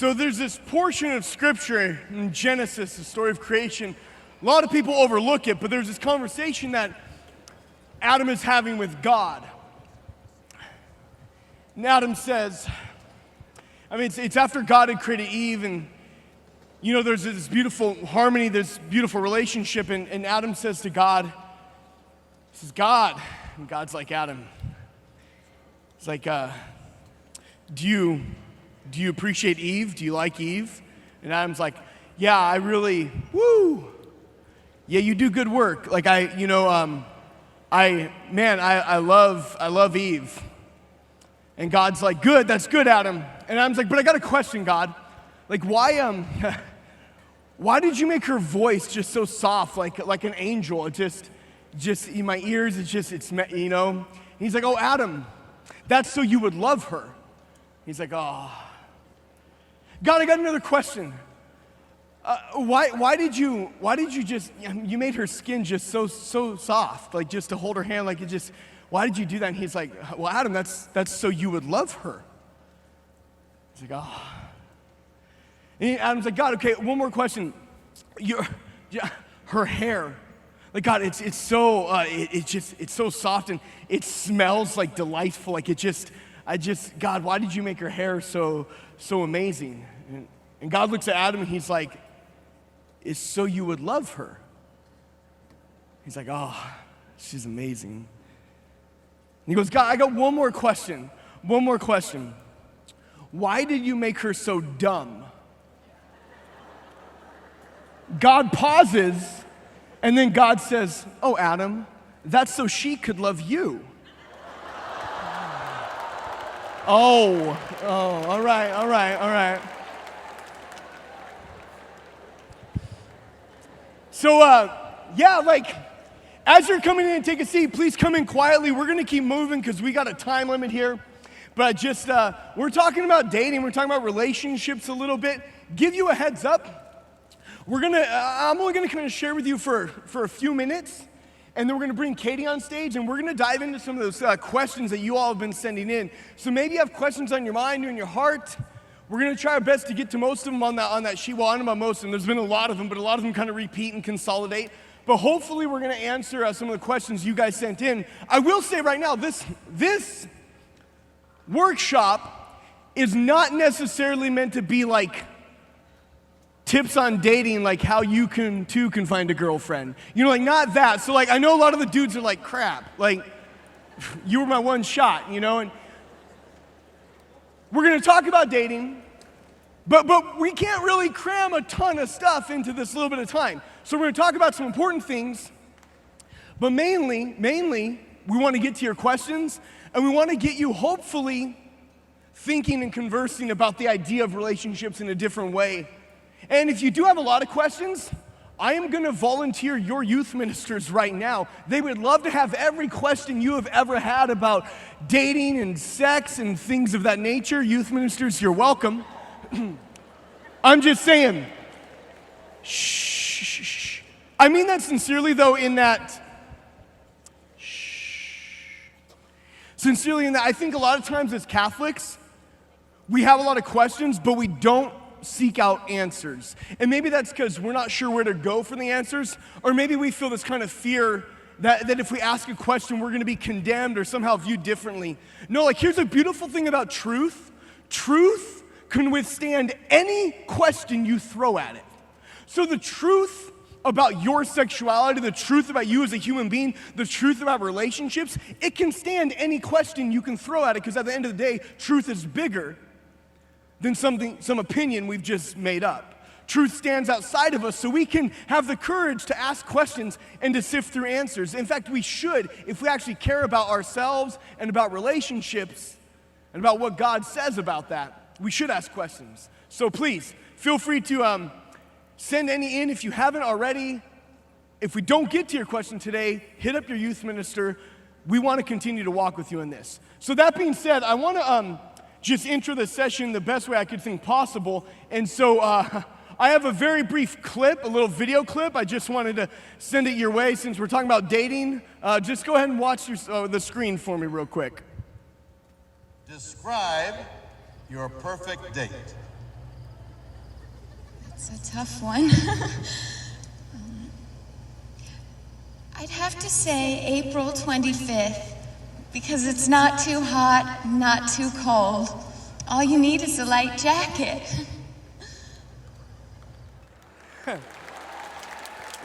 So there's this portion of scripture in Genesis, the story of creation. A lot of people overlook it, but there's this conversation that Adam is having with God. And Adam says, it's after God had created Eve, and there's this beautiful harmony, this beautiful relationship, and Adam says to God, he says, God, and God's like, Adam, it's like, do you appreciate Eve? Do you like Eve? And Adam's like, yeah, I really, yeah, you do good work. Like I love Eve. And God's like, good, that's good, Adam. And Adam's like, but I got a question, God. Like, why did you make her voice just so soft, like an angel? It just in my ears, it's. He's like, oh, Adam, that's so you would love her. He's like, oh. God, I got another question. Why did you you made her skin just so soft, like just to hold her hand, like it just, why did you do that? And he's like, well, Adam, that's so you would love her. He's like, oh. And Adam's like, God, okay, one more question. Her hair, like God, it's so soft and it smells like delightful, like God, why did you make her hair so amazing? And God looks at Adam and he's like, it's so you would love her. He's like, oh, she's amazing. And he goes, God, I got one more question. Why did you make her so dumb? God pauses, and then God says, oh, Adam, that's so she could love you. Oh, all right. So, as you're coming in and take a seat, please come in quietly. We're going to keep moving because we got a time limit here. But we're talking about dating. We're talking about relationships a little bit. Give you a heads up. I'm only going to kind of share with you for a few minutes. And then we're going to bring Katie on stage, and we're going to dive into some of those questions that you all have been sending in. So maybe you have questions on your mind or in your heart. We're going to try our best to get to most of them on that sheet. Well, I don't know about most of them. There's been a lot of them, but a lot of them kind of repeat and consolidate. But hopefully we're going to answer some of the questions you guys sent in. I will say right now, this workshop is not necessarily meant to be like tips on dating, like how you can find a girlfriend. Not that. So I know a lot of the dudes are like, crap, like you were my one shot, and we're going to talk about dating, but we can't really cram a ton of stuff into this little bit of time. So we're going to talk about some important things, but mainly, we want to get to your questions, and we want to get you hopefully thinking and conversing about the idea of relationships in a different way. And if you do have a lot of questions, I am going to volunteer your youth ministers right now. They would love to have every question you have ever had about dating and sex and things of that nature. Youth ministers, you're welcome. I'm just saying, shh. I mean that sincerely, though, in that, I think a lot of times as Catholics, we have a lot of questions, but we don't seek out answers. And maybe that's because we're not sure where to go for the answers, or maybe we feel this kind of fear that if we ask a question, we're going to be condemned or somehow viewed differently. No, here's a beautiful thing about truth. Truth can withstand any question you throw at it. So the truth about your sexuality, the truth about you as a human being, the truth about relationships, it can stand any question you can throw at it, because at the end of the day, truth is bigger than some opinion we've just made up. Truth stands outside of us, so we can have the courage to ask questions and to sift through answers. In fact, we should, if we actually care about ourselves and about relationships and about what God says about that, we should ask questions. So please, feel free to send any in if you haven't already. If we don't get to your question today, hit up your youth minister. We want to continue to walk with you in this. So that being said, I want to just intro the session the best way I could think possible. And so I have a very brief clip, a little video clip. I just wanted to send it your way since we're talking about dating. Just go ahead and watch the screen for me real quick. Describe your perfect date. It's a tough one. I'd have to say April 25th, because it's not too hot, not too cold. All you need is a light jacket.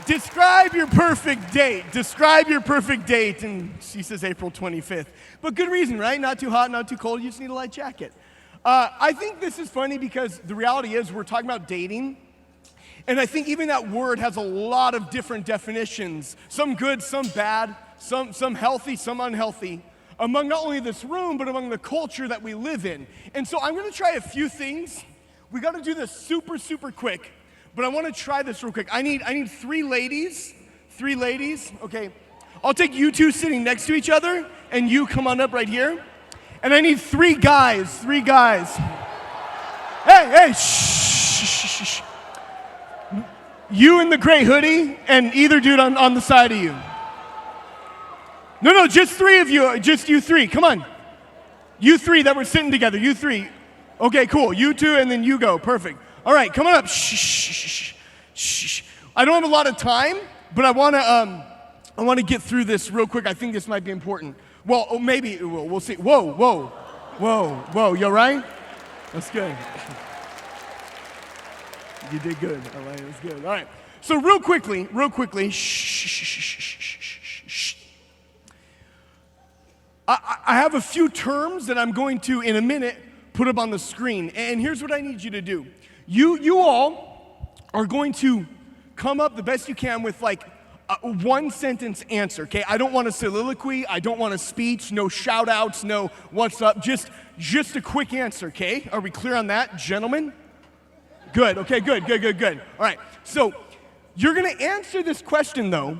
Describe your perfect date. Describe your perfect date. And she says April 25th. But good reason, right? Not too hot, not too cold. You just need a light jacket. I think this is funny because the reality is we're talking about dating. And I think even that word has a lot of different definitions. Some good, some bad, some healthy, some unhealthy. Among not only this room, but among the culture that we live in. And so I'm going to try a few things. We got to do this super, super quick. But I want to try this real quick. I need 3 ladies. 3 ladies. Okay. I'll take you 2 sitting next to each other, and you come on up right here. And I need 3 guys. 3 guys. Hey, shh. You in the gray hoodie, and either dude on the side of you. No, just 3 of you. Just you 3. Come on. You 3 that were sitting together. You 3. Okay, cool. You 2, and then you go. Perfect. All right, come on up. Shh. I don't have a lot of time, but I want to get through this real quick. I think this might be important. Well, maybe it will. We'll see. Whoa. You all right? That's good. You did good. All right, that's good. All right. So real quickly. Shh. I have a few terms that I'm going to, in a minute, put up on the screen. And here's what I need you to do. You all are going to come up the best you can with like a 1-sentence answer, okay? I don't want a soliloquy. I don't want a speech. No shout outs. No what's up. Just a quick answer, okay? Are we clear on that, gentlemen? Good. Okay, good. All right. So you're going to answer this question, though,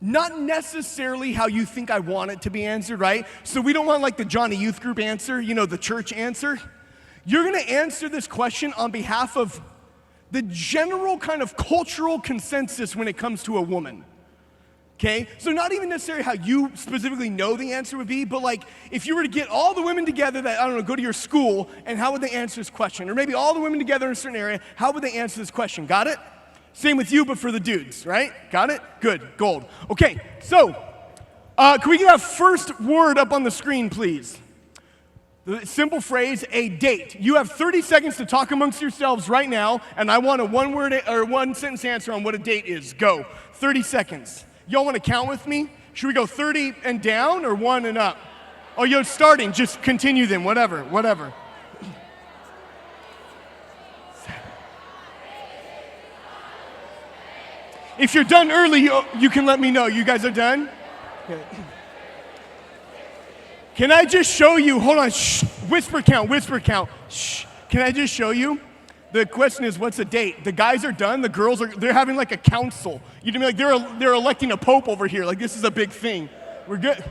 not necessarily how you think I want it to be answered, right? So we don't want like the Johnny Youth Group answer, the church answer. You're going to answer this question on behalf of the general kind of cultural consensus when it comes to a woman, okay? So not even necessarily how you specifically know the answer would be, but like if you were to get all the women together that, I don't know, go to your school, and how would they answer this question? Or maybe all the women together in a certain area, how would they answer this question? Got it? Same with you, but for the dudes, right? Got it? Good, gold. Okay, so can we get that first word up on the screen, please? The simple phrase, a date. You have 30 seconds to talk amongst yourselves right now, and I want a 1-word or 1-sentence answer on what a date is. Go. 30 seconds. Y'all want to count with me? Should we go 30 and down or 1 and up? Oh, you're starting. Just continue then. Whatever. If you're done early, you can let me know. You guys are done? Okay. Can I just show you, hold on, shh, whisper count, shh. Can I just show you? The question is, what's a date? The guys are done, the girls they're having like a council. You know, like they're electing a pope over here, like this is a big thing. We're good?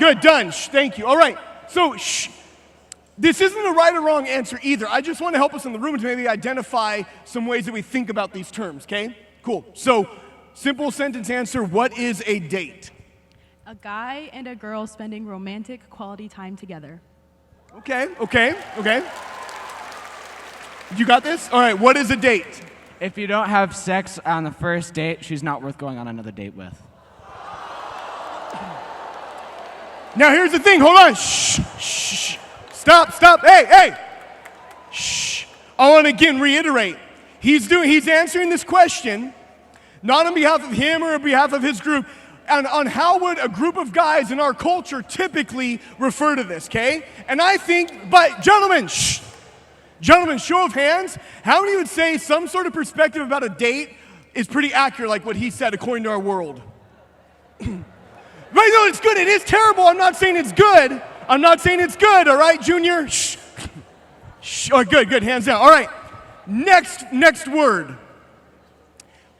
Good, done, shh, thank you. All right, so shh. This isn't a right or wrong answer either. I just want to help us in the room to maybe identify some ways that we think about these terms, okay? Cool, so simple sentence answer, what is a date? A guy and a girl spending romantic quality time together. Okay. You got this? All right, what is a date? If you don't have sex on the first date, she's not worth going on another date with. Now here's the thing, hold on. Shh. Stop. Hey. Shh. I want to again reiterate. He's answering this question, not on behalf of him or on behalf of his group, and on how would a group of guys in our culture typically refer to this, okay? And I think, but gentlemen, show of hands, how many would say some sort of perspective about a date is pretty accurate, like what he said, according to our world? Right, no, it's good. It is terrible. I'm not saying it's good. All right, Junior? Shh. Oh, good. Hands down. All right. Next word.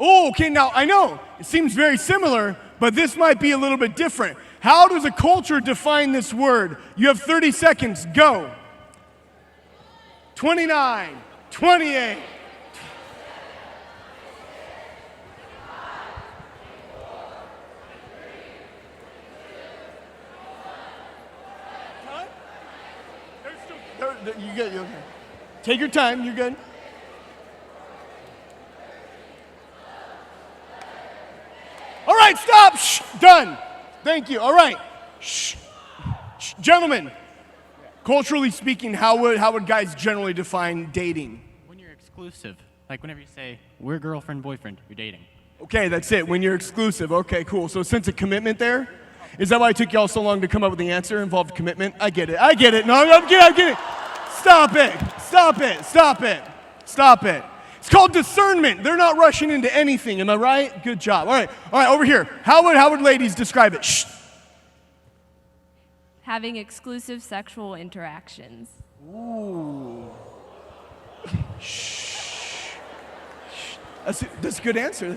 Oh, okay, now I know it seems very similar, but this might be a little bit different. How does a culture define this word? You have 30 seconds. Go. 29, 28. You good? You okay? Take your time. You're good. stop. Shh, done. Thank you. All right. Shh. Shh. Gentlemen, culturally speaking, how would guys generally define dating? When you're exclusive, like whenever you say, we're girlfriend, boyfriend, you're dating. Okay, that's it. When you're exclusive. Okay, cool. So a sense of commitment there? Is that why it took y'all so long to come up with the answer? Involved commitment? I get it. No, I get it. Stop it. It's called discernment. They're not rushing into anything. Am I right? Good job. All right, over here. How would ladies describe it? Shh. Having exclusive sexual interactions. Ooh. Shh. That's a good answer.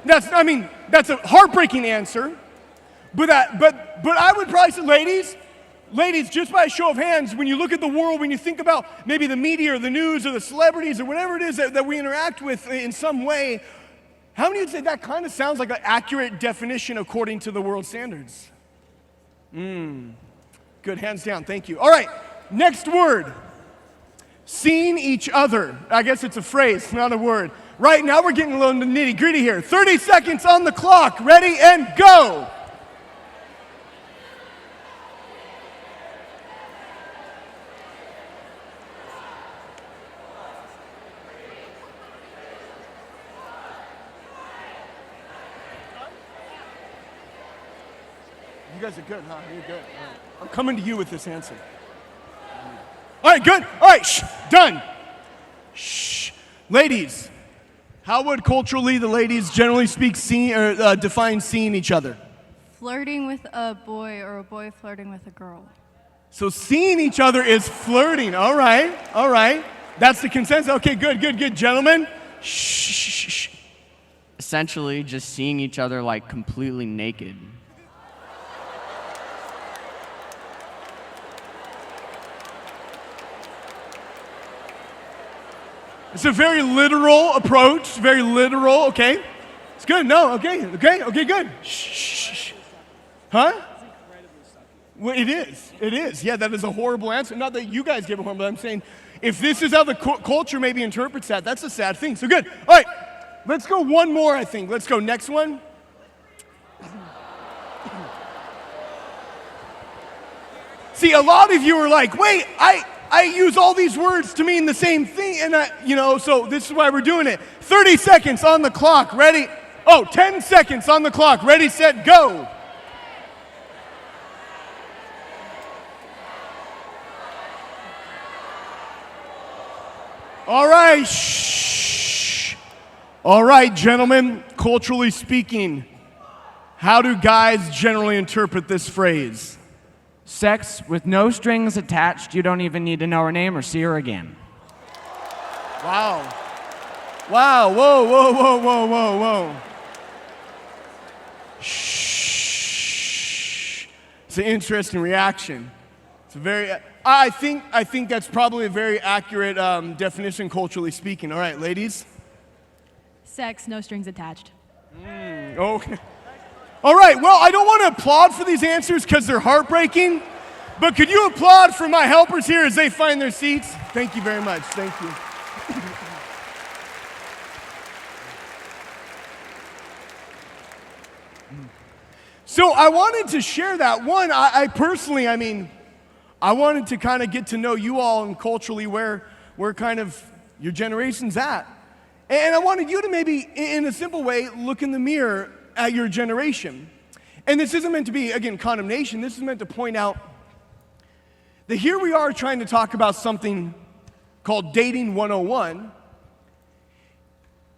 That's a heartbreaking answer. But I would probably say, ladies, just by a show of hands, when you look at the world, when you think about maybe the media or the news or the celebrities or whatever it is that we interact with in some way, how many would say that kind of sounds like an accurate definition according to the world standards? Good, hands down, thank you. All right, next word. Seeing each other. I guess it's a phrase, not a word. Right, now we're getting a little nitty gritty here. 30 seconds on the clock. Ready and go. You guys are good, huh? You're good. All right. I'm coming to you with this answer. All right, good. All right, shh, done. Shh. Ladies, how would culturally the ladies generally speak, define seeing each other? Flirting with a boy or a boy flirting with a girl. So seeing each other is flirting. All right. That's the consensus. Okay, good. Gentlemen, shh. Essentially, just seeing each other like completely naked. It's a very literal approach, very literal, okay? It's good, no, okay, good. Shh. Huh? Well, it is. Yeah, that is a horrible answer. Not that you guys give a horrible, but I'm saying if this is how the culture maybe interprets that, that's a sad thing. So good. All right, let's go one more, I think. Let's go next one. See, a lot of you are like, wait, I use all these words to mean the same thing, and so this is why we're doing it. 30 seconds on the clock, ready? 10 seconds on the clock, ready, set, go. All right, shh. All right, gentlemen, culturally speaking, how do guys generally interpret this phrase? Sex with no strings attached. You don't even need to know her name or see her again. Wow. Whoa. Shh. It's an interesting reaction. I think that's probably a very accurate definition culturally speaking. All right, ladies. Sex, no strings attached. Okay. All right, well, I don't want to applaud for these answers because they're heartbreaking, but could you applaud for my helpers here as they find their seats? Thank you very much. Thank you. So I wanted to share that. One, I personally, I wanted to kind of get to know you all and culturally where kind of your generation's at. And I wanted you to maybe, in a simple way, look in the mirror at your generation. And this isn't meant to be, again, condemnation. This is meant to point out that here we are trying to talk about something called Dating 101,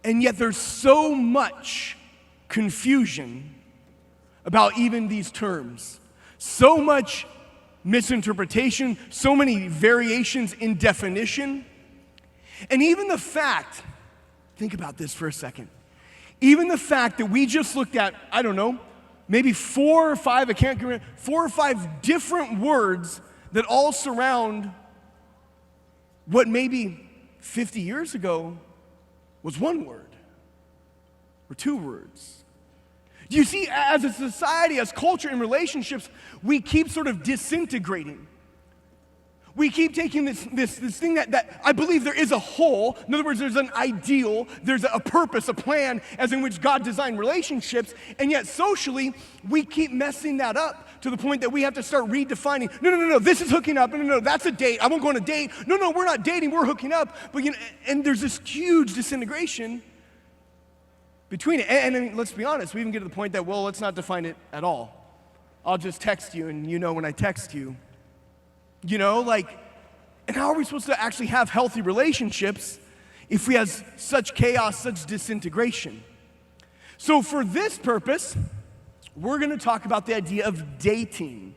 and yet there's so much confusion about even these terms. So much misinterpretation, so many variations in definition. And even the fact, think about this for a second, even the fact that we just looked at, I don't know, maybe 4 or 5, I can't remember, 4 or 5 different words that all surround what maybe 50 years ago was one word or 2 words. You see, as a society, as culture, in relationships, we keep sort of disintegrating. We keep taking this thing that I believe there is a whole. In other words, there's an ideal, there's a purpose, a plan, as in which God designed relationships, and yet socially, we keep messing that up to the point that we have to start redefining. No, this is hooking up. No, that's a date. I won't go on a date. No, we're not dating, we're hooking up. But and there's this huge disintegration between it. And I mean, let's be honest, we even get to the point that, well, let's not define it at all. I'll just text you, and you know when I text you. And how are we supposed to actually have healthy relationships if we have such chaos, such disintegration? So for this purpose, we're going to talk about the idea of dating.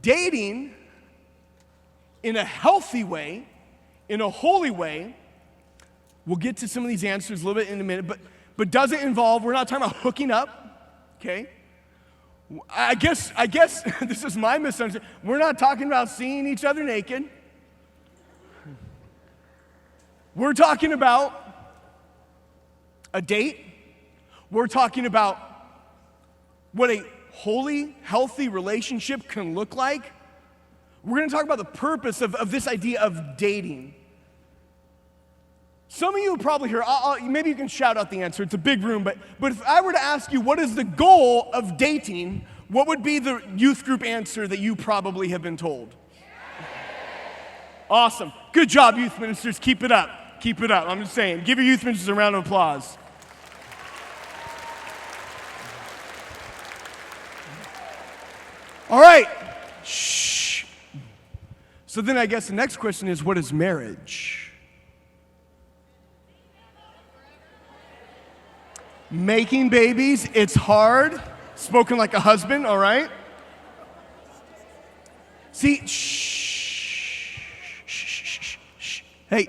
Dating in a healthy way, in a holy way. We'll get to some of these answers a little bit in a minute, but doesn't involve, we're not talking about hooking up, okay? I guess this is my misunderstanding. We're not talking about seeing each other naked. We're talking about a date. We're talking about what a holy, healthy relationship can look like. We're going to talk about the purpose of this idea of dating. Some of you probably hear, maybe you can shout out the answer. It's a big room, but if I were to ask you what is the goal of dating, what would be the youth group answer that you probably have been told? Awesome. Good job, youth ministers. Keep it up. Keep it up. I'm just saying. Give your youth ministers a round of applause. All right. Shh. So then I guess the next question is, what is marriage? Making babies, it's hard. Spoken like a husband, all right? See, shh. Hey.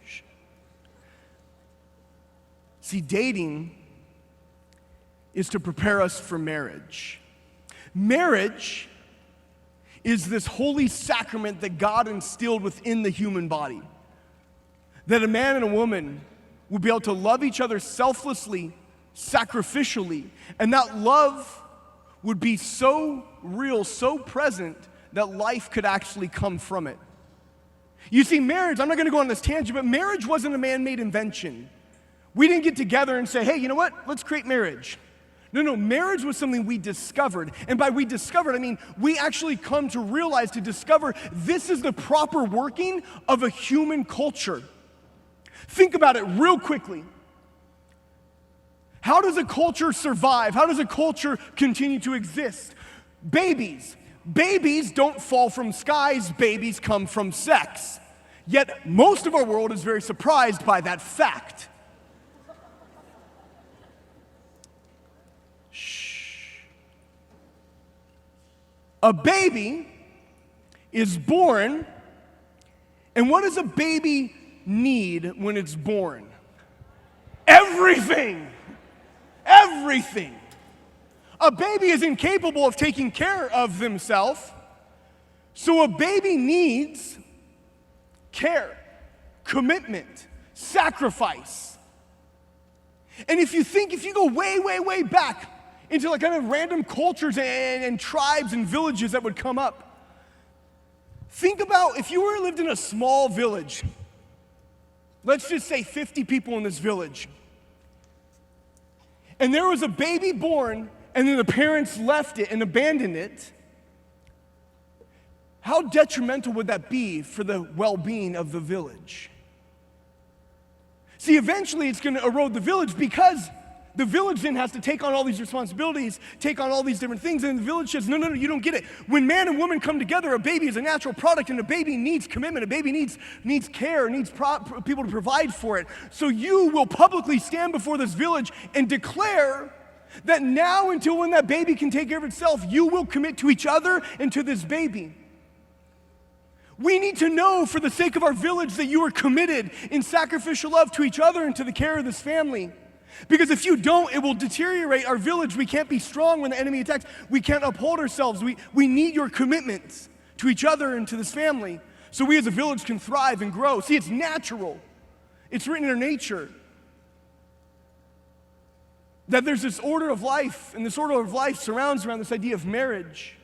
Shh. See, dating is to prepare us for marriage. Marriage is this holy sacrament that God instilled within the human body. That a man and a woman will be able to love each other selflessly, sacrificially, and that love would be so real, so present, that life could actually come from it. You see, marriage, I'm not going to go on this tangent, but marriage wasn't a man-made invention. We didn't get together and say, hey, you know what? Let's create marriage. No, marriage was something we discovered. And by we discovered, I mean we actually come to realize, to discover this is the proper working of a human culture. Think about it real quickly. How does a culture survive? How does a culture continue to exist? Babies. Babies don't fall from skies. Babies come from sex. Yet most of our world is very surprised by that fact. Shh. A baby is born, and what does a baby need when it's born? Everything. Everything. A baby is incapable of taking care of themselves, so a baby needs care, commitment, sacrifice. And if you go way back into like kind of random cultures and tribes and villages that would come up, think about if you lived in a small village. Let's just say 50 people in this village. And there was a baby born, and then the parents left it and abandoned it. How detrimental would that be for the well-being of the village? See, eventually it's going to erode the village because the village then has to take on all these responsibilities, take on all these different things, and the village says, no, you don't get it. When man and woman come together, a baby is a natural product, and a baby needs commitment, a baby needs care, needs people to provide for it. So you will publicly stand before this village and declare that now until when that baby can take care of itself, you will commit to each other and to this baby. We need to know for the sake of our village that you are committed in sacrificial love to each other and to the care of this family. Because if you don't, it will deteriorate our village. We can't be strong when the enemy attacks. We can't uphold ourselves. We need your commitment to each other and to this family so we as a village can thrive and grow. See, it's natural. It's written in our nature that there's this order of life, and this order of life surrounds around this idea of marriage.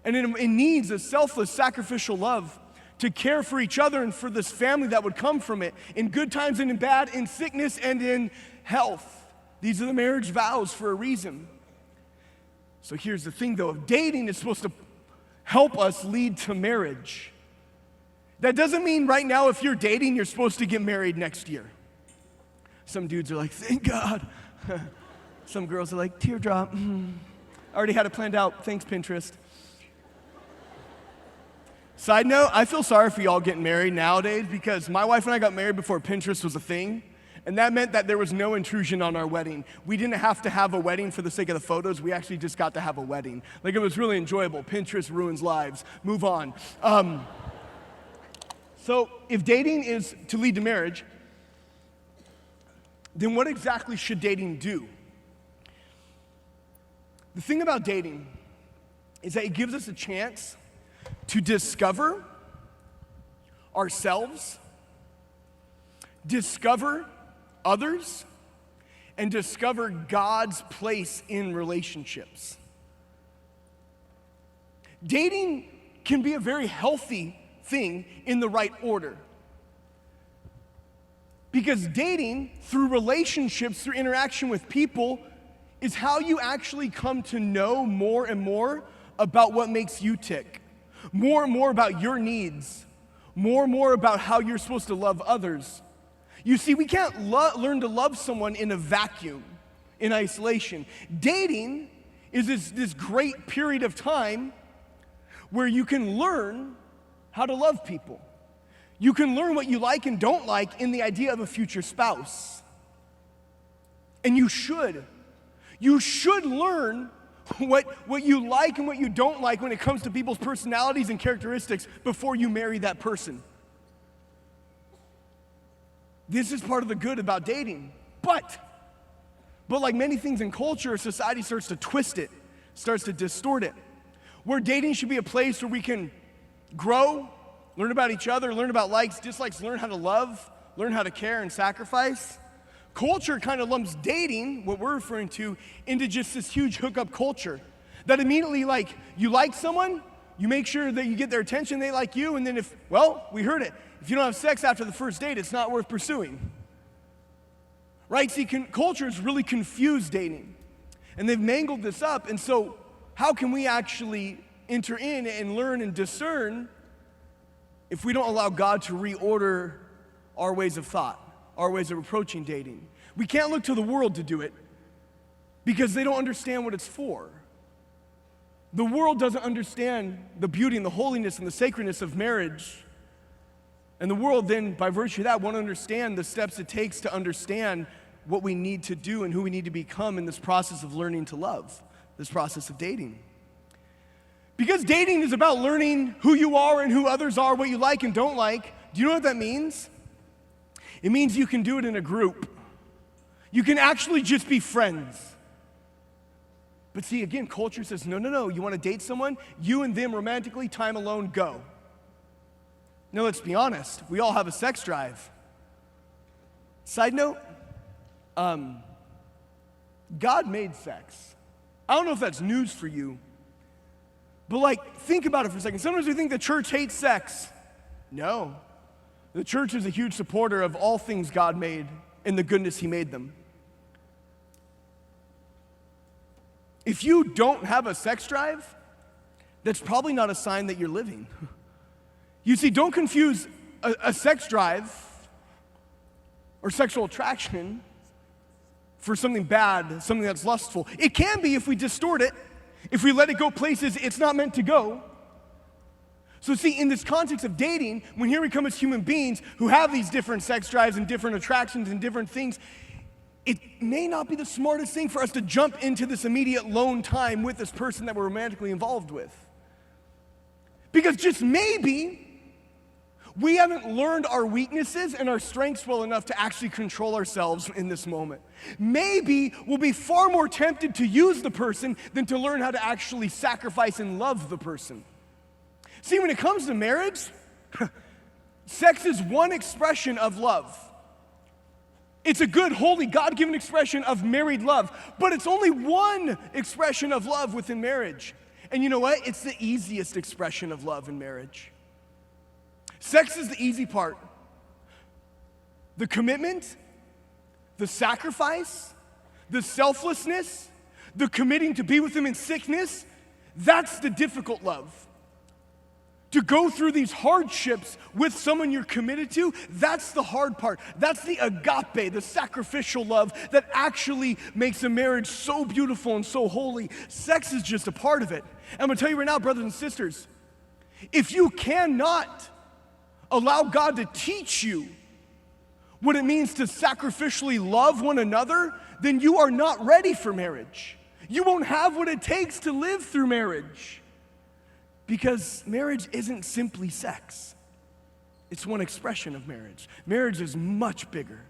And it needs a selfless, sacrificial love to care for each other and for this family that would come from it, in good times and in bad, in sickness and in health. These are the marriage vows for a reason. So here's the thing, though. Dating is supposed to help us lead to marriage. That doesn't mean right now if you're dating, you're supposed to get married next year. Some dudes are like, thank God. Some girls are like, teardrop. I already had it planned out. Thanks, Pinterest. Side note, I feel sorry for y'all getting married nowadays because my wife and I got married before Pinterest was a thing, and that meant that there was no intrusion on our wedding. We didn't have to have a wedding for the sake of the photos. We actually just got to have a wedding. Like, it was really enjoyable. Pinterest ruins lives. Move on. So if dating is to lead to marriage, then what exactly should dating do? The thing about dating is that it gives us a chance to discover ourselves, discover others, and discover God's place in relationships. Dating can be a very healthy thing in the right order. Because dating, through relationships, through interaction with people, is how you actually come to know more and more about what makes you tick. More and more about your needs, more and more about how you're supposed to love others. You see, we can't learn to love someone in a vacuum, in isolation. Dating is this great period of time where you can learn how to love people. You can learn what you like and don't like in the idea of a future spouse. And you should. You should learn what you like and what you don't like when it comes to people's personalities and characteristics before you marry that person. This is part of the good about dating. But like many things in culture, society starts to twist it, starts to distort it. Where dating should be a place where we can grow, learn about each other, learn about likes, dislikes, learn how to love, learn how to care and sacrifice. Culture kind of lumps dating, what we're referring to, into just this huge hookup culture. That immediately, like, you like someone, you make sure that you get their attention, they like you, and then we heard it. If you don't have sex after the first date, it's not worth pursuing. Right? See, culture has really confused dating. And they've mangled this up, and so how can we actually enter in and learn and discern if we don't allow God to reorder our ways of thought? Our ways of approaching dating. We can't look to the world to do it because they don't understand what it's for. The world doesn't understand the beauty and the holiness and the sacredness of marriage. And the world then, by virtue of that, won't understand the steps it takes to understand what we need to do and who we need to become in this process of learning to love, this process of dating. Because dating is about learning who you are and who others are, what you like and don't like. Do you know what that means? It means you can do it in a group. You can actually just be friends. But see, again, culture says, no, you want to date someone? You and them romantically, time alone, go. Now, let's be honest. We all have a sex drive. Side note, God made sex. I don't know if that's news for you, but think about it for a second. Sometimes we think the church hates sex. No. The church is a huge supporter of all things God made and the goodness He made them. If you don't have a sex drive, that's probably not a sign that you're living. You see, don't confuse a sex drive or sexual attraction for something bad, something that's lustful. It can be if we distort it, if we let it go places it's not meant to go. So see, in this context of dating, when here we come as human beings who have these different sex drives and different attractions and different things, it may not be the smartest thing for us to jump into this immediate lone time with this person that we're romantically involved with. Because just maybe we haven't learned our weaknesses and our strengths well enough to actually control ourselves in this moment. Maybe we'll be far more tempted to use the person than to learn how to actually sacrifice and love the person. See, when it comes to marriage, sex is one expression of love. It's a good, holy, God-given expression of married love, but it's only one expression of love within marriage. And you know what? It's the easiest expression of love in marriage. Sex is the easy part. The commitment, the sacrifice, the selflessness, the committing to be with him in sickness, that's the difficult love. To go through these hardships with someone you're committed to, that's the hard part. That's the agape, the sacrificial love that actually makes a marriage so beautiful and so holy. Sex is just a part of it. And I'm gonna tell you right now, brothers and sisters, if you cannot allow God to teach you what it means to sacrificially love one another, then you are not ready for marriage. You won't have what it takes to live through marriage. Because marriage isn't simply sex. It's one expression of marriage. Marriage is much bigger.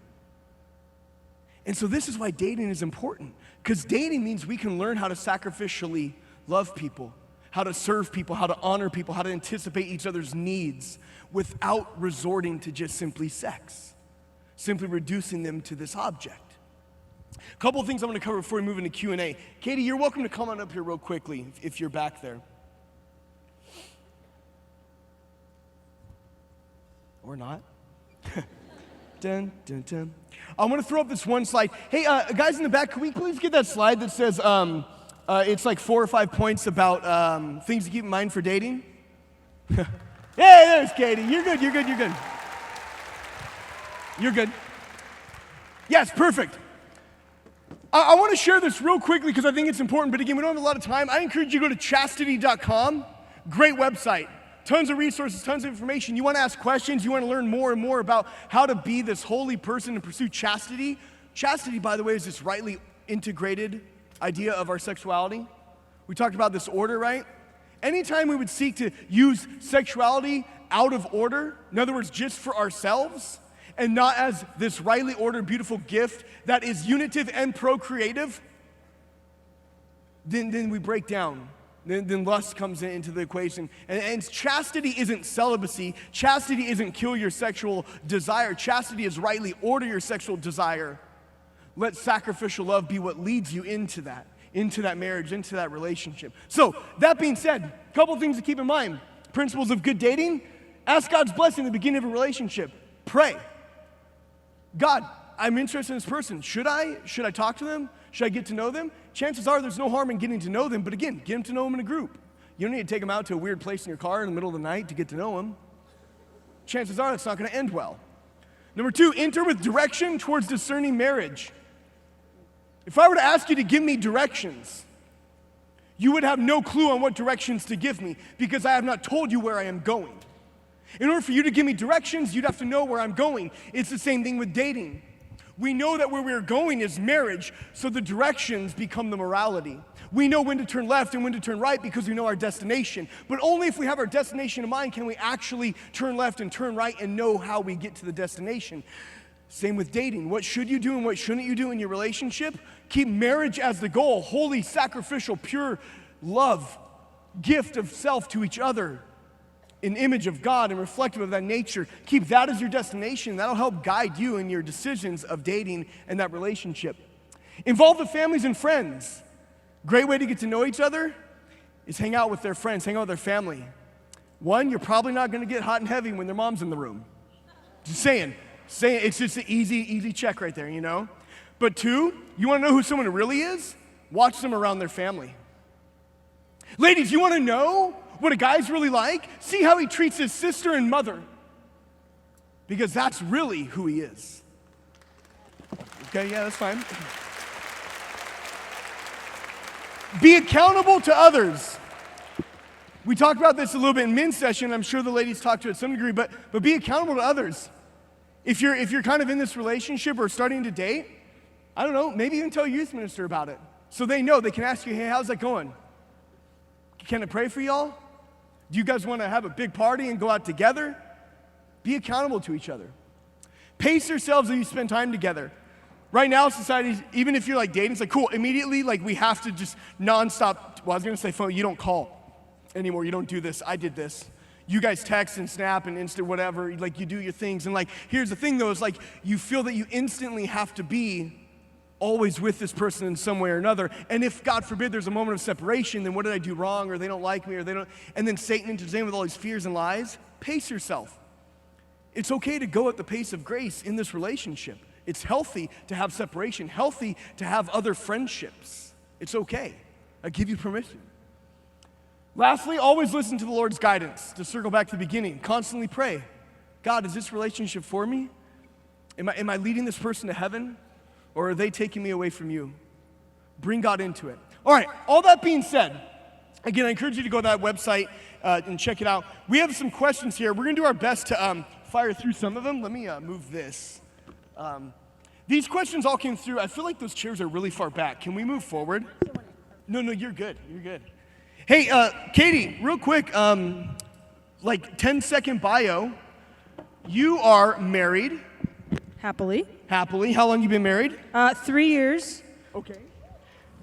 And so this is why dating is important. Because dating means we can learn how to sacrificially love people, how to serve people, how to honor people, how to anticipate each other's needs without resorting to just simply sex, simply reducing them to this object. A couple of things I'm going to cover before we move into Q&A. Katie, you're welcome to come on up here real quickly if you're back there. Or not. Dun, dun, dun. I want to throw up this one slide. Hey, guys in the back, can we please get that slide that says it's like 4 or 5 points about things to keep in mind for dating? Hey, there's Katie. You're good, you're good, you're good. You're good. Yes, perfect. I want to share this real quickly because I think it's important, but again, we don't have a lot of time. I encourage you to go to chastity.com. Great website. Tons of resources, tons of information. You want to ask questions, you want to learn more and more about how to be this holy person and pursue chastity. Chastity, by the way, is this rightly integrated idea of our sexuality. We talked about this order, right? Anytime we would seek to use sexuality out of order, in other words, just for ourselves, and not as this rightly ordered, beautiful gift that is unitive and procreative, then we break down. Then lust comes into the equation. And chastity isn't celibacy. Chastity isn't kill your sexual desire. Chastity is rightly order your sexual desire. Let sacrificial love be what leads you into that marriage, into that relationship. So, that being said, a couple things to keep in mind. Principles of good dating. Ask God's blessing at the beginning of a relationship. Pray. God, I'm interested in this person. Should I talk to them? Should I get to know them? Chances are there's no harm in getting to know them, but again, get them to know them in a group. You don't need to take them out to a weird place in your car in the middle of the night to get to know them. Chances are that's not going to end well. Number 2, enter with direction towards discerning marriage. If I were to ask you to give me directions, you would have no clue on what directions to give me because I have not told you where I am going. In order for you to give me directions, you'd have to know where I'm going. It's the same thing with dating. We know that where we're going is marriage, so the directions become the morality. We know when to turn left and when to turn right because we know our destination. But only if we have our destination in mind can we actually turn left and turn right and know how we get to the destination. Same with dating. What should you do and what shouldn't you do in your relationship? Keep marriage as the goal, holy, sacrificial, pure love, gift of self to each other. An image of God and reflective of that nature. Keep that as your destination. That'll help guide you in your decisions of dating and that relationship. Involve the families and friends. Great way to get to know each other is hang out with their friends, hang out with their family. One, you're probably not going to get hot and heavy when their mom's in the room. Just saying, it's just an easy check right there, you know? But 2, you want to know who someone really is? Watch them around their family. Ladies, you want to know what a guy's really like? See how he treats his sister and mother. Because that's really who he is. Okay, yeah, that's fine. Be accountable to others. We talked about this a little bit in men's session. I'm sure the ladies talked to it to some degree, but be accountable to others. If you're kind of in this relationship or starting to date, I don't know, maybe even tell a youth minister about it. So they know, they can ask you, hey, how's that going? Can I pray for y'all? Do you guys want to have a big party and go out together? Be accountable to each other. Pace yourselves as you spend time together. Right now, society, even if you're like dating, it's like, cool, immediately, like we have to just nonstop, well, I was going to say phone, you don't call anymore, you don't do this, I did this. You guys text and snap and Insta whatever, like you do your things. And like, here's the thing though, is like you feel that you instantly have to be always with this person in some way or another. And if, God forbid, there's a moment of separation, then what did I do wrong, or they don't like me, or they don't, and then Satan enters in with all these fears and lies, pace yourself. It's okay to go at the pace of grace in this relationship. It's healthy to have separation, healthy to have other friendships. It's okay. I give you permission. Lastly, always listen to the Lord's guidance. To circle back to the beginning, constantly pray. God, is this relationship for me? Am I leading this person to heaven? Or are they taking me away from you? Bring God into it. All right, all that being said, again, I encourage you to go to that website and check it out. We have some questions here. We're going to do our best to fire through some of them. Let me move this. These questions all came through. I feel like those chairs are really far back. Can we move forward? No, you're good. You're good. Hey, Katie, real quick, like 10-second bio. You are married. Happily. Happily. How long you been married? 3 years. Okay.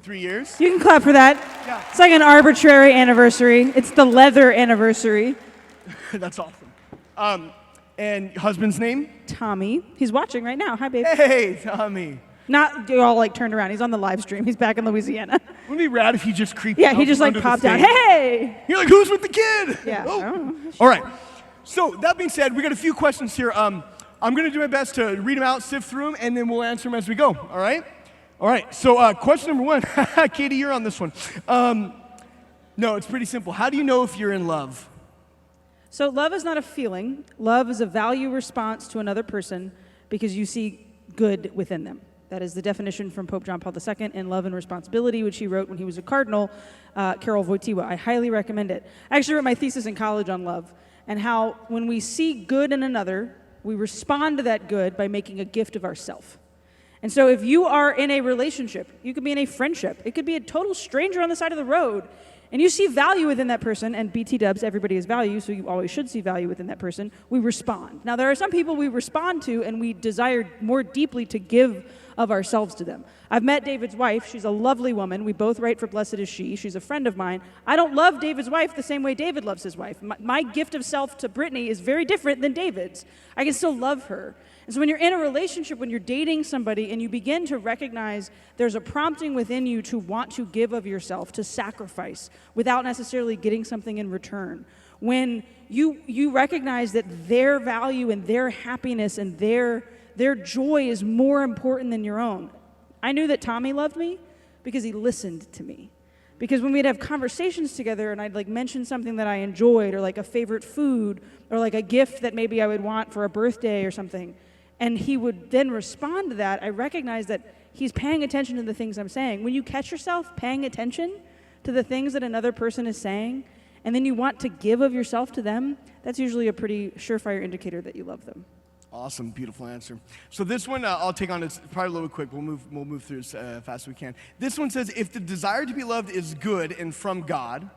3 years. You can clap for that. Yeah. It's like an arbitrary anniversary. It's the leather anniversary. That's awesome. And husband's name? Tommy. He's watching right now. Hi, babe. Hey, Tommy. Not all like turned around. He's on the live stream. He's back in Louisiana. Wouldn't it be rad if he just creeped out? Yeah, he just like popped out. Hey! You're like, who's with the kid? Yeah. Oh. All right. So that being said, we got a few questions here. I'm going to do my best to read them out, sift through them, and then we'll answer them as we go. All right? All right. So question number one. Katie, you're on this one. No, it's pretty simple. How do you know if you're in love? So love is not a feeling. Love is a value response to another person because you see good within them. That is the definition from Pope John Paul II in Love and Responsibility, which he wrote when he was a cardinal, Karol Wojtyła. I highly recommend it. I actually wrote my thesis in college on love and how when we see good in another, we respond to that good by making a gift of ourself. And so if you are in a relationship, you could be in a friendship, it could be a total stranger on the side of the road, and you see value within that person, and BT dubs, everybody has value, so you always should see value within that person, we respond. Now, there are some people we respond to and we desire more deeply to give of ourselves to them. I've met David's wife. She's a lovely woman. We both write for Blessed Is She. She's a friend of mine. I don't love David's wife the same way David loves his wife. My gift of self to Brittany is very different than David's. I can still love her. And so when you're in a relationship, when you're dating somebody and you begin to recognize there's a prompting within you to want to give of yourself, to sacrifice, without necessarily getting something in return. When you recognize that their value and their happiness and their joy is more important than your own. I knew that Tommy loved me because he listened to me. Because when we'd have conversations together and I'd like mention something that I enjoyed or like a favorite food or like a gift that maybe I would want for a birthday or something, and he would then respond to that, I recognized that he's paying attention to the things I'm saying. When you catch yourself paying attention to the things that another person is saying, and then you want to give of yourself to them, that's usually a pretty surefire indicator that you love them. Awesome, beautiful answer. So this one I'll take on. It's probably a little quick. We'll move through as fast as we can. This one says, if the desire to be loved is good and from God,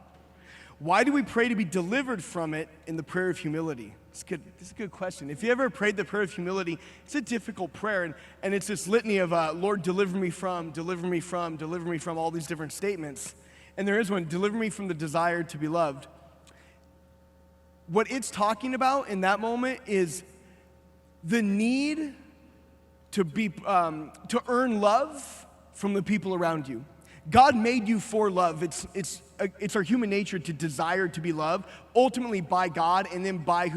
why do we pray to be delivered from it in the prayer of humility? It's good. This is a good question. If you ever prayed the prayer of humility, it's a difficult prayer, and it's this litany of Lord, deliver me from, deliver me from, deliver me from, all these different statements. And there is one, deliver me from the desire to be loved. What it's talking about in that moment is the need to earn love from the people around you. God made you for love. It's our human nature to desire to be loved, ultimately by God, and then by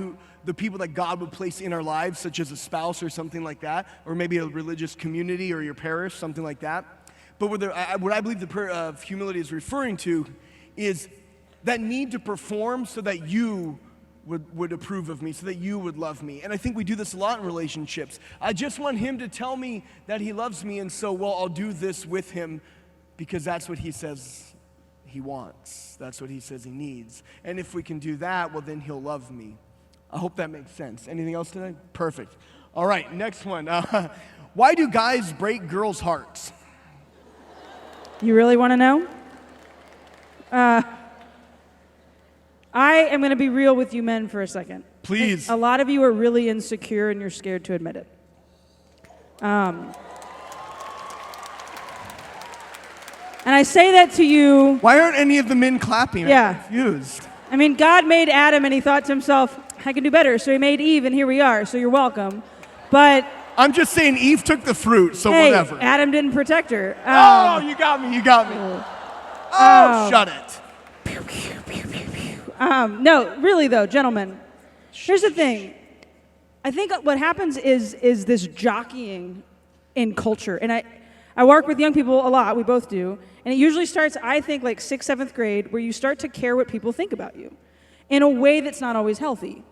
the people that God would place in our lives, such as a spouse or something like that, or maybe a religious community or your parish, something like that. But what I believe the prayer of humility is referring to is that need to perform so that you would approve of me, so that you would love me. And I think we do this a lot in relationships. I just want him to tell me that he loves me, and so, well, I'll do this with him because that's what he says he wants. That's what he says he needs. And if we can do that, well, then he'll love me. I hope that makes sense. Anything else today? Perfect. All right, next one. Why do guys break girls' hearts? You really want to know? I am going to be real with you men for a second. Please. A lot of you are really insecure and you're scared to admit it. And I say that to you. Why aren't any of the men clapping? Yeah. I'm confused. I mean, God made Adam and he thought to himself, I can do better. So he made Eve and here we are. So you're welcome. But I'm just saying Eve took the fruit, so Hey, whatever. Adam didn't protect her. Oh, you got me. Oh, shut it. No, really though, gentlemen. Here's the thing. I think what happens is this jockeying in culture, and I work with young people a lot. We both do, and it usually starts, I think, like 6th, 7th grade, where you start to care what people think about you, in a way that's not always healthy.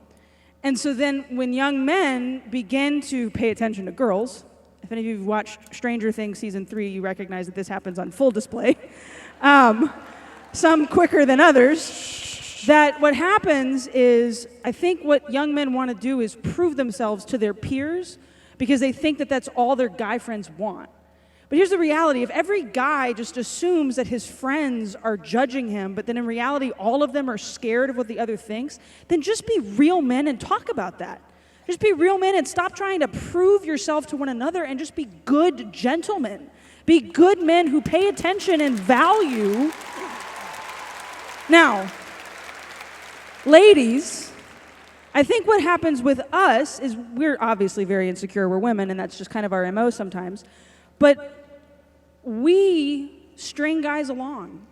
And so then, when young men begin to pay attention to girls, if any of you have watched Stranger Things season 3, you recognize that this happens on full display. Some quicker than others. That what happens is, I think what young men want to do is prove themselves to their peers because they think that that's all their guy friends want. But here's the reality. If every guy just assumes that his friends are judging him, but then in reality all of them are scared of what the other thinks, then just be real men and talk about that. Just be real men and stop trying to prove yourself to one another and just be good gentlemen. Be good men who pay attention and value. Now, ladies, I think what happens with us is we're obviously very insecure. We're women, and that's just kind of our MO sometimes. But we string guys along,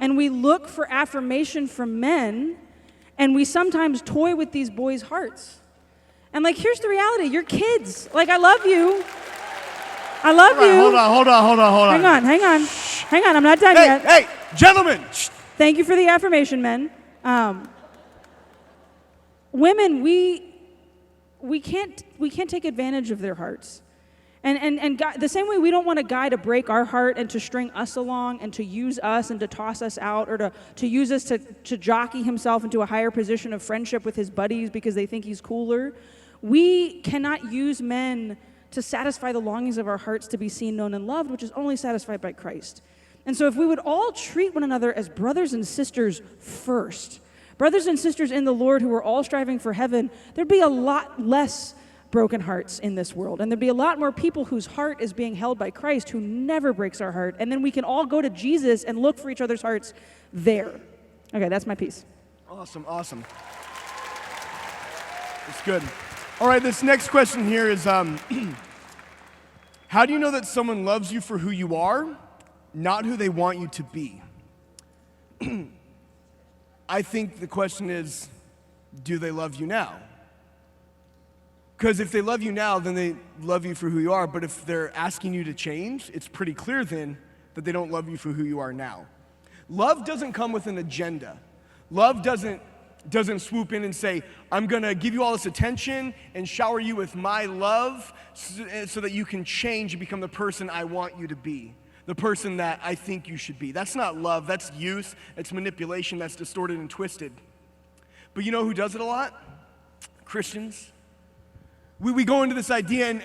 and we look for affirmation from men, and we sometimes toy with these boys' hearts. And, like, here's the reality. You're kids. Like, I love you. I love you. Hold on. Hang on. I'm not done yet. Hey, gentlemen. Thank you for the affirmation, men. Women, we can't take advantage of their hearts. And the same way we don't want a guy to break our heart and to string us along and to use us and to toss us out or to use us to jockey himself into a higher position of friendship with his buddies because they think he's cooler. We cannot use men to satisfy the longings of our hearts to be seen, known, and loved, which is only satisfied by Christ. And so if we would all treat one another as brothers and sisters first, brothers and sisters in the Lord who are all striving for heaven, there'd be a lot less broken hearts in this world. And there'd be a lot more people whose heart is being held by Christ who never breaks our heart. And then we can all go to Jesus and look for each other's hearts there. Okay, that's my piece. Awesome. It's good. All right, this next question here is, how do you know that someone loves you for who you are, not who they want you to be? I think the question is, do they love you now? Because if they love you now, then they love you for who you are. But if they're asking you to change, it's pretty clear then that they don't love you for who you are now. Love doesn't come with an agenda. Love doesn't swoop in and say, I'm going to give you all this attention and shower you with my love so that you can change and become the person I want you to be, the person that I think you should be. That's not love. That's use. It's manipulation. That's distorted and twisted. But you know who does it a lot? Christians. We go into this idea, and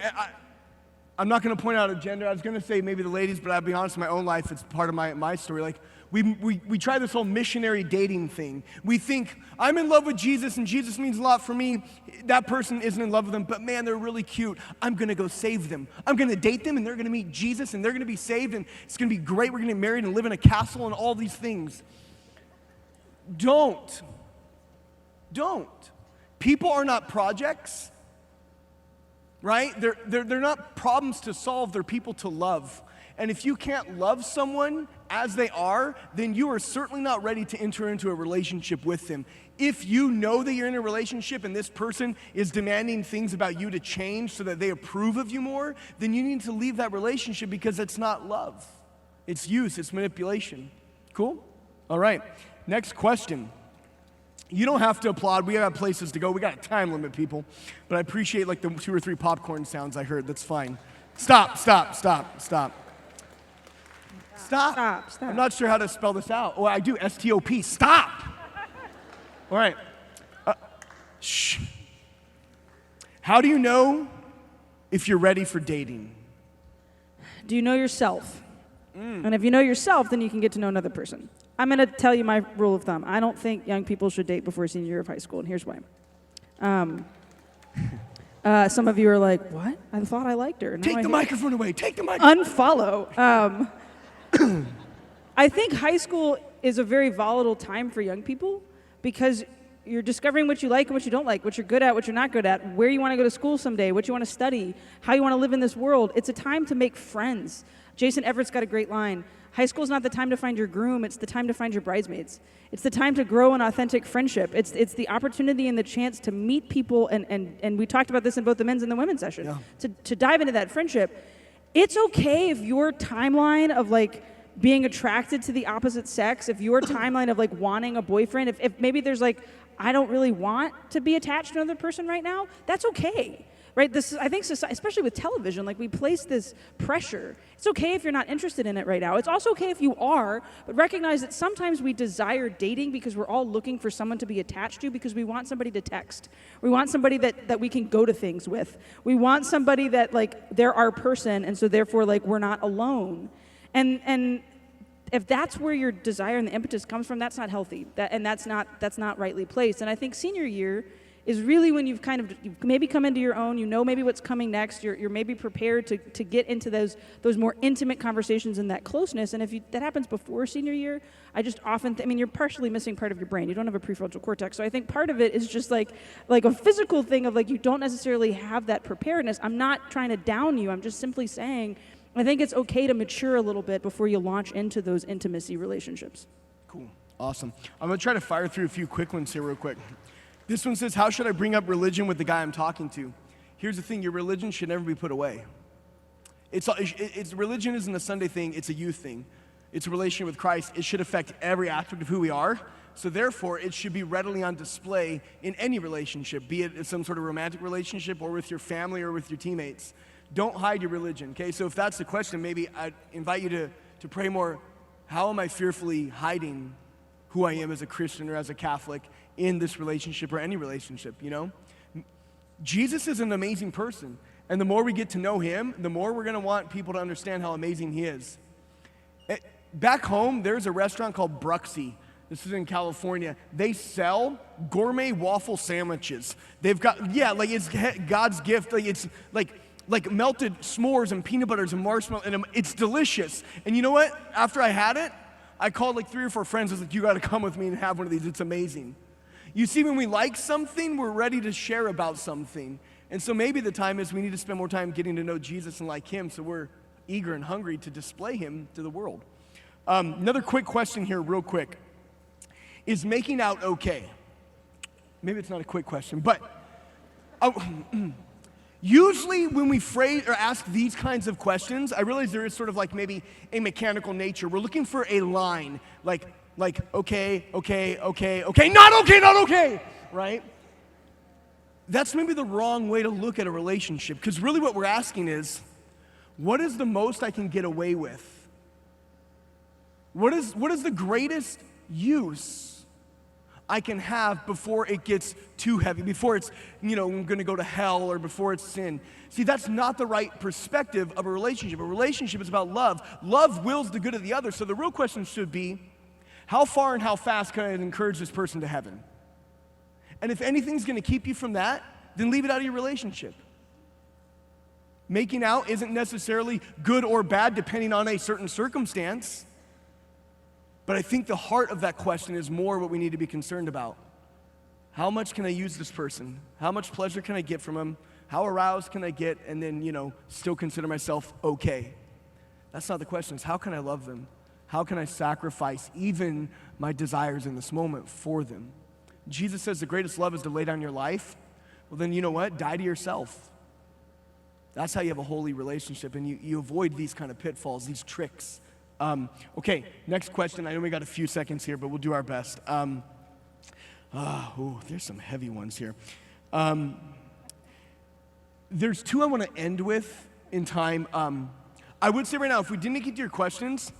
I'm not going to point out a gender. I was going to say maybe the ladies, but I'll be honest, in my own life, it's part of my story. Like, we try this whole missionary dating thing. We think, I'm in love with Jesus, and Jesus means a lot for me. That person isn't in love with them, but man, they're really cute. I'm going to go save them. I'm going to date them, and they're going to meet Jesus, and they're going to be saved, and it's going to be great. We're going to get married and live in a castle and all these things. Don't. People are not projects. Right? They're not problems to solve, they're people to love. And if you can't love someone as they are, then you are certainly not ready to enter into a relationship with them. If you know that you're in a relationship and this person is demanding things about you to change so that they approve of you more, then you need to leave that relationship because it's not love. It's use, it's manipulation. Cool? All right. Next question. You don't have to applaud. We got places to go. We got a time limit, people. But I appreciate like the 2 or 3 popcorn sounds I heard. That's fine. Stop. I'm not sure how to spell this out. Oh, I do. S-T-O-P. Stop. All right. Shh. How do you know if you're ready for dating? Do you know yourself? And if you know yourself, then you can get to know another person. I'm going to tell you my rule of thumb. I don't think young people should date before senior year of high school, and here's why. Some of you are like, what? I thought I liked her. Take the microphone away. Take the microphone. Unfollow. I think high school is a very volatile time for young people because You're discovering what you like and what you don't like, what you're good at, what you're not good at, where you want to go to school someday, what you want to study, how you want to live in this world. It's a time to make friends. Jason Everett's got a great line. High school is not the time to find your groom, it's the time to find your bridesmaids. It's the time to grow an authentic friendship. It's the opportunity and the chance to meet people, and we talked about this in both the men's and the women's session, to dive into that friendship. It's okay if your timeline of like being attracted to the opposite sex, if your timeline of like wanting a boyfriend, if maybe there's like, I don't really want to be attached to another person right now, that's okay. Right? I think society, especially with television, like we place this pressure. It's okay if you're not interested in it right now. It's also okay if you are, but recognize that sometimes we desire dating because we're all looking for someone to be attached to because we want somebody to text. We want somebody that we can go to things with. We want somebody that like they're our person, and so therefore like we're not alone. And if that's where your desire and the impetus comes from, that's not healthy. That's not rightly placed. And I think senior year is really when you've maybe come into your own, you know maybe what's coming next, you're maybe prepared to get into those more intimate conversations and that closeness. And if that happens before senior year, I just often, you're partially missing part of your brain. You don't have a prefrontal cortex. So I think part of it is just like a physical thing of like you don't necessarily have that preparedness. I'm not trying to down you. I'm just simply saying I think it's okay to mature a little bit before you launch into those intimacy relationships. Cool. Awesome. I'm going to try to fire through a few quick ones here real quick. This one says, how should I bring up religion with the guy I'm talking to? Here's the thing, your religion should never be put away. Religion isn't a Sunday thing, it's a youth thing. It's a relationship with Christ. It should affect every aspect of who we are. So therefore, it should be readily on display in any relationship, be it some sort of romantic relationship or with your family or with your teammates. Don't hide your religion, okay? So if that's the question, maybe I'd invite you to pray more, how am I fearfully hiding who I am as a Christian or as a Catholic in this relationship or any relationship, you know? Jesus is an amazing person, and the more we get to know him, the more we're gonna want people to understand how amazing he is. Back home, there's a restaurant called Bruxy. This is in California. They sell gourmet waffle sandwiches. They've got, it's God's gift. It's like melted s'mores and peanut butters and marshmallow, and it's delicious. And you know what? After I had it, I called like 3 or 4 friends. I was like, you gotta come with me and have one of these. It's amazing. You see, when we like something, we're ready to share about something. And so maybe the time is we need to spend more time getting to know Jesus and like him, so we're eager and hungry to display him to the world. Another quick question here, real quick. Is making out okay? Maybe it's not a quick question, but usually when we phrase or ask these kinds of questions, I realize there is sort of like maybe a mechanical nature. We're looking for a line, like okay, not okay, right? That's maybe the wrong way to look at a relationship, because really what we're asking is, what is the most I can get away with? What is the greatest use I can have before it gets too heavy, before it's, I'm gonna go to hell, or before it's sin? See, that's not the right perspective of a relationship. A relationship is about love. Love wills the good of the other. So the real question should be, how far and how fast can I encourage this person to heaven? And if anything's gonna keep you from that, then leave it out of your relationship. Making out isn't necessarily good or bad depending on a certain circumstance. But I think the heart of that question is more what we need to be concerned about. How much can I use this person? How much pleasure can I get from him? How aroused can I get and then, still consider myself okay? That's not the question. It's how can I love them? How can I sacrifice even my desires in this moment for them? Jesus says the greatest love is to lay down your life. Well, then you know what? Die to yourself. That's how you have a holy relationship, and you avoid these kind of pitfalls, these tricks. Okay, next question. I know we got a few seconds here, but we'll do our best. There's some heavy ones here. There's 2 I want to end with in time. I would say right now, if we didn't get to your questions,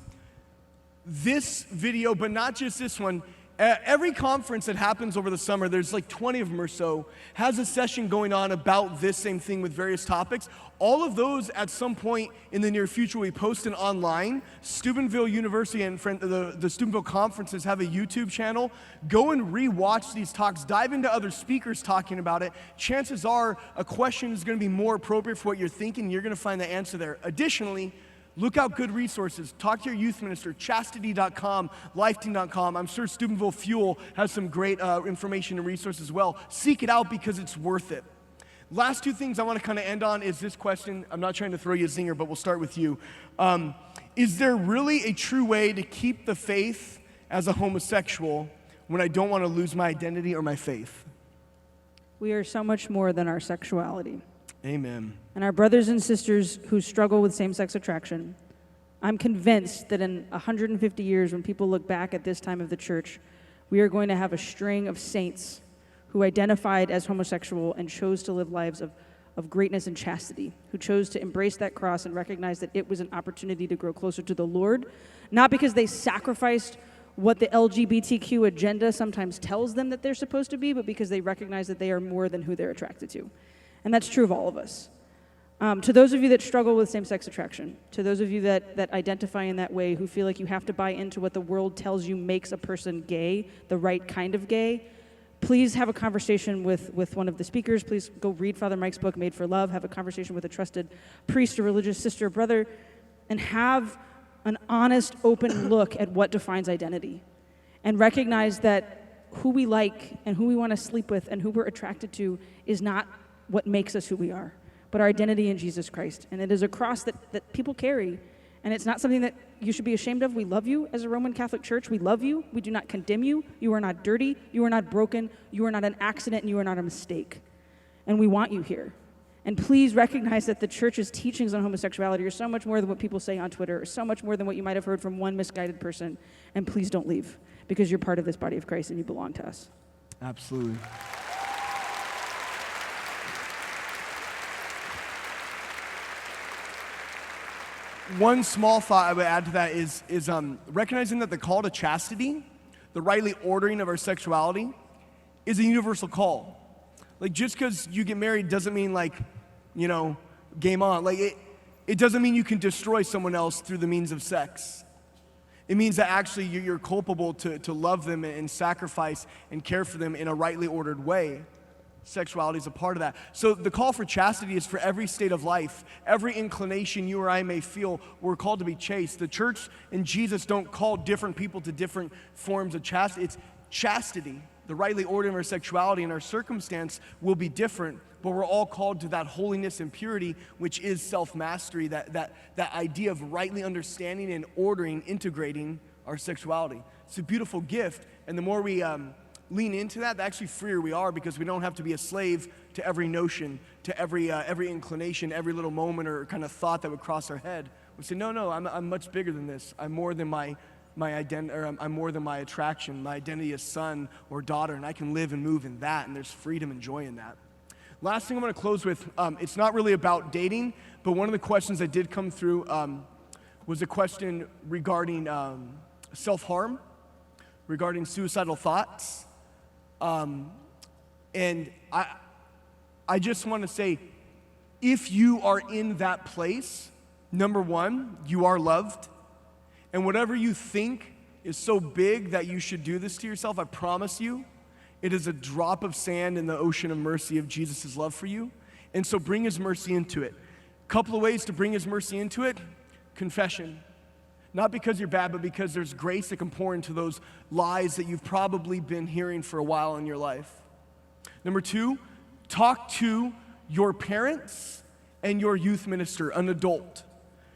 this video, but not just this one, every conference that happens over the summer, there's like 20 of them or so, has a session going on about this same thing with various topics. All of those at some point in the near future will be posted online. Steubenville University and the Steubenville conferences have a YouTube channel. Go and re-watch these talks. Dive into other speakers talking about it. Chances are a question is going to be more appropriate for what you're thinking. You're going to find the answer there. Additionally, Look out good resources. Talk to your youth minister, chastity.com, lifeteam.com. I'm sure Steubenville Fuel has some great information and resources as well. Seek it out because it's worth it. Last two things I want to kind of end on is this question. I'm not trying to throw you a zinger, but we'll start with you. Is there really a true way to keep the faith as a homosexual when I don't want to lose my identity or my faith? We are so much more than our sexuality. Amen. And our brothers and sisters who struggle with same-sex attraction, I'm convinced that in 150 years, when people look back at this time of the church, we are going to have a string of saints who identified as homosexual and chose to live lives of greatness and chastity, who chose to embrace that cross and recognize that it was an opportunity to grow closer to the Lord, not because they sacrificed what the LGBTQ agenda sometimes tells them that they're supposed to be, but because they recognize that they are more than who they're attracted to. And that's true of all of us. To those of you that struggle with same-sex attraction, to those of you that identify in that way, who feel like you have to buy into what the world tells you makes a person gay, the right kind of gay, please have a conversation with one of the speakers. Please go read Father Mike's book, Made for Love. Have a conversation with a trusted priest or religious sister or brother, and have an honest, open look at what defines identity. And recognize that who we like and who we want to sleep with and who we're attracted to is not what makes us who we are, but our identity in Jesus Christ. And it is a cross that people carry, and it's not something that you should be ashamed of. We love you as a Roman Catholic Church. We love you. We do not condemn you. You are not dirty. You are not broken. You are not an accident, and you are not a mistake. And we want you here. And please recognize that the church's teachings on homosexuality are so much more than what people say on Twitter, or so much more than what you might have heard from one misguided person. And please don't leave, because you're part of this body of Christ and you belong to us. Absolutely. One small thought I would add to that is recognizing that the call to chastity, the rightly ordering of our sexuality, is a universal call. Like, just because you get married doesn't mean, like, you know, game on. Like, it doesn't mean you can destroy someone else through the means of sex. It means that actually you're culpable to love them and sacrifice and care for them in a rightly ordered way. Sexuality is a part of that. So the call for chastity is for every state of life, every inclination you or I may feel. We're called to be chaste. The church and Jesus don't call different people to different forms of chastity. It's chastity. The rightly ordering of our sexuality and our circumstance will be different, but we're all called to that holiness and purity, which is self-mastery, that idea of rightly understanding and ordering, integrating our sexuality. It's a beautiful gift, and the more we lean into that, the actually freer we are, because we don't have to be a slave to every notion, to every inclination, every little moment or kind of thought that would cross our head. We say, no, I'm much bigger than this. I'm more than my identity, or I'm more than my attraction. My identity is son or daughter, and I can live and move in that, and there's freedom and joy in that. Last thing I'm going to close with, it's not really about dating, but one of the questions that did come through was a question regarding self-harm, regarding suicidal thoughts. And I just want to say, if you are in that place, number one, you are loved. And whatever you think is so big that you should do this to yourself, I promise you, it is a drop of sand in the ocean of mercy of Jesus' love for you. And so bring his mercy into it. A couple of ways to bring his mercy into it: confession. Not because you're bad, but because there's grace that can pour into those lies that you've probably been hearing for a while in your life. Number two, talk to your parents and your youth minister, an adult.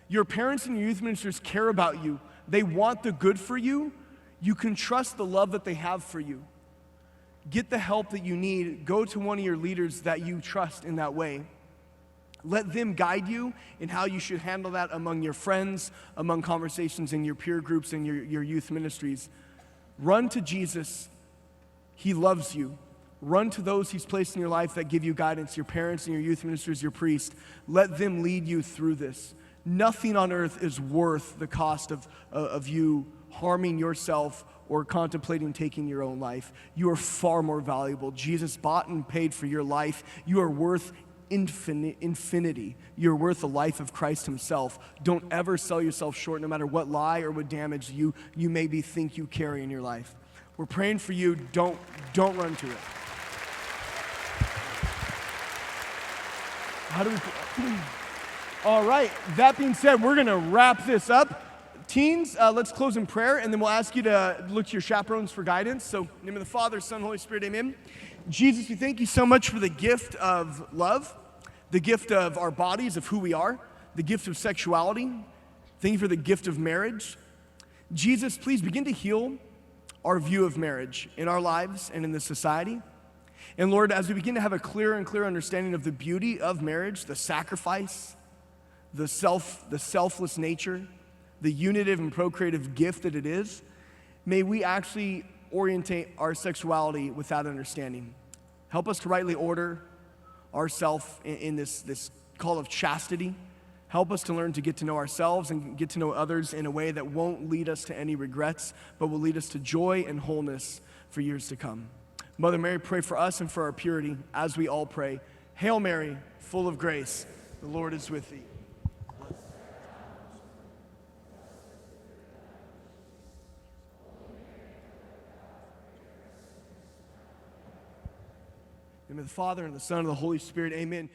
Your parents and your youth ministers care about you. They want the good for you. You can trust the love that they have for you. Get the help that you need. Go to one of your leaders that you trust in that way. Let them guide you in how you should handle that among your friends, among conversations in your peer groups and your youth ministries. Run to Jesus. He loves you. Run to those he's placed in your life that give you guidance, your parents and your youth ministers, your priest. Let them lead you through this. Nothing on earth is worth the cost of you harming yourself or contemplating taking your own life. You are far more valuable. Jesus bought and paid for your life. You are worth infinity. You're worth the life of Christ himself. Don't ever sell yourself short, no matter what lie or what damage you maybe think you carry in your life. We're praying for you. Don't run to it. All right, that being said, we're going to wrap this up. Teens, let's close in prayer, and then we'll ask you to look to your chaperones for guidance. So, in the name of the Father, Son, Holy Spirit, amen. Jesus, we thank you so much for the gift of love, the gift of our bodies, of who we are, the gift of sexuality. Thank you for the gift of marriage. Jesus, please begin to heal our view of marriage in our lives and in this society. And Lord, as we begin to have a clearer and clearer understanding of the beauty of marriage, the sacrifice, the selfless nature, the unitive and procreative gift that it is, may we actually orientate our sexuality with that understanding. Help us to rightly order ourselves in this call of chastity. Help us to learn to get to know ourselves and get to know others in a way that won't lead us to any regrets, but will lead us to joy and wholeness for years to come. Mother Mary, pray for us and for our purity as we all pray. Hail Mary, full of grace, the Lord is with thee. In the name of the Father, and the Son, and the Holy Spirit, amen.